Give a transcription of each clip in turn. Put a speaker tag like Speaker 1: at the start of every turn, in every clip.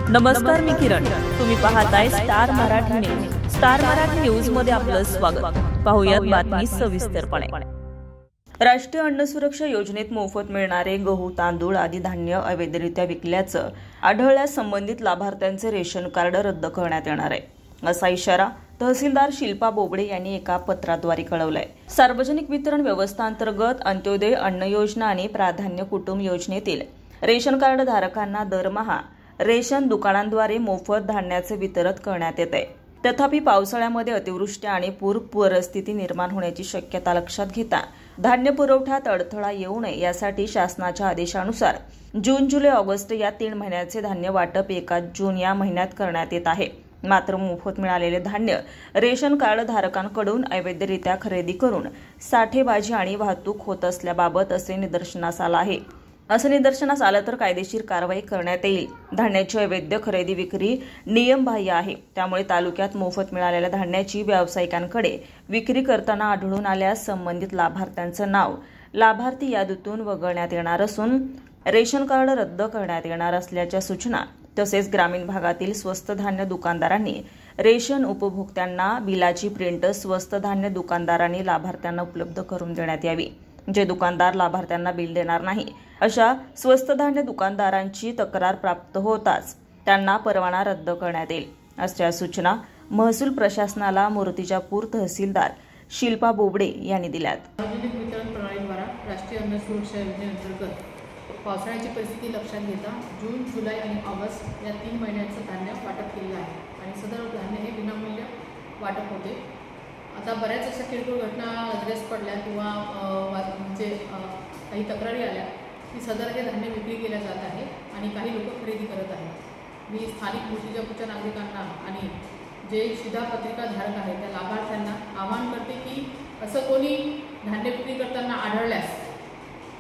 Speaker 1: नमस्कार, मी किरण. तुम्ही पाहताय star Marathi news. Star Marathi news मध्ये आपलं स्वागत. पाहूयात बातमी सविस्तरपणे. राष्ट्रीय अन्न सुरक्षा योजनेत मोफत मिळणारे गहू, तांदूळ आदी धान्य अवैधरित्या विकल्याचं आढळल्यास संबंधित लाभार्थ्यांचे रेशन कार्ड रद्द करण्यात येणार आहे, असा इशारा तहसीलदार शिल्पा बोबडे यांनी एका पत्राद्वारे कळवलाय. सार्वजनिक वितरण व्यवस्थांतर्गत अंत्योदय अन्न योजना आणि प्राधान्य कुटुंब योजनेतील रेशन कार्ड धारकांना दरमहा रेशन दुकानांद्वारे मोफत धान्याचे वितरण करण्यात येत आहे. तथापि पावसाळ्यामध्ये अतिवृष्टी आणि पूर परिस्थिती निर्माण होण्याची शक्यता लक्षात घेता धान्य पुरवठ्यात अडथळा येऊ नये यासाठी शासनाच्या आदेशानुसार जून, जुलै, ऑगस्ट या 3 महिन्याचे धान्य वाटप 1 जून या महिन्यात करण्यात येत आहे. मात्र मोफत मिळालेले धान्य रेशन कार्ड धारकांकडून अवैधरित्या खरेदी करून साठेबाजी आणि वाहतूक होत असल्याबाबत असे निदर्शनास आलं आहे. असं निदर्शनास आलं तर कायदेशीर कारवाई करण्यात येईल. धान्याची अवैध खरेदी विक्री नियमबाह्य आहे. त्यामुळे तालुक्यात मोफत मिळालेल्या धान्याची व्यावसायिकांकडे विक्री करताना आढळून आल्यास संबंधित लाभार्थ्यांचं नाव लाभार्थी यादीतून वगळण्यात येणार असून रेशन कार्ड रद्द करण्यात येणार असल्याच्या सूचना तसेच ग्रामीण भागातील स्वस्त धान्य दुकानदारांनी रेशन उपभोक्त्यांना बिलाची प्रिंट स्वस्त धान्य दुकानदारांनी लाभार्थ्यांना उपलब्ध करून देण्यात यावी. जे दुकानदार लाभार्थ्यांना बिल देणार नाही अशा स्वस्त धान्य दुकानदारांची तक्रार प्राप्त होताच त्यांना परवाना रद्द करण्यात येईल, अशा सूचना महसूल प्रशासनाला मूर्तिजापूर तहसीलदार शिल्पा बोबडे यांनी दिल्यात.
Speaker 2: सार्वजनिक वितरण प्रणालीद्वारा राष्ट्रीय अन्न सुरक्षा योजनेअंतर्गत पावसाळ्याची परिस्थिती लक्षात घेता जून, जुलै आणि ऑगस्ट या 3 महिन्यांचं धान्य वाटप केलेलं आहे आणि सदर धान्य हे विनामूल्य वाटप होते. आता बऱ्याच अशा किरकोळ घटना नजरेस पडल्या किंवा म्हणजे काही तक्रारी आल्या की सदर हे धान्य विक्री केल्या जात आहे आणि काही लोक खरेदी करत आहेत. मी स्थानिक मूर्तिजापूरच्या नागरिकांना आणि जे शिधापत्रिका धारक आहेत त्या लाभार्थ्यांना आवाहन करते की असं कोणी धान्य विक्री करताना आढळल्यास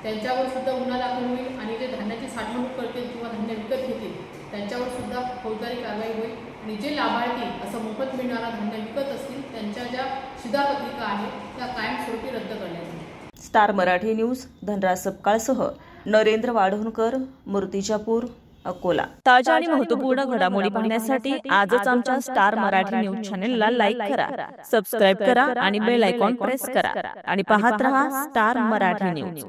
Speaker 2: त्यांच्यावर सुद्धा गुन्हा दाखल होईल आणि जे धान्याची साठवणूक करतील किंवा धान्य विकत घेतील त्यांच्यावर सुद्धा फौजदारी कारवाई होईल आणि जे लाभार्थी असं मोफत मिळणारा धान्य विकत असतील त्यांच्या ज्या शिधापत्रिका आहेत त्या कायमस्वरूपी रद्द करण्यात येईल.
Speaker 1: स्टार मराठी न्यूज धनराज सपकाळसह नरेंद्र वाढवणकर, मूर्तिजापूर, अकोला. ताज्या आणि महत्त्वपूर्ण घडामोडी पाहण्यासाठी आजच आमच्या स्टार मराठी न्यूज चॅनेलला लाईक करा, सबस्क्राईब करा आणि बेल आयकॉन प्रेस करा आणि पाहत रहा स्टार मराठी न्यूज.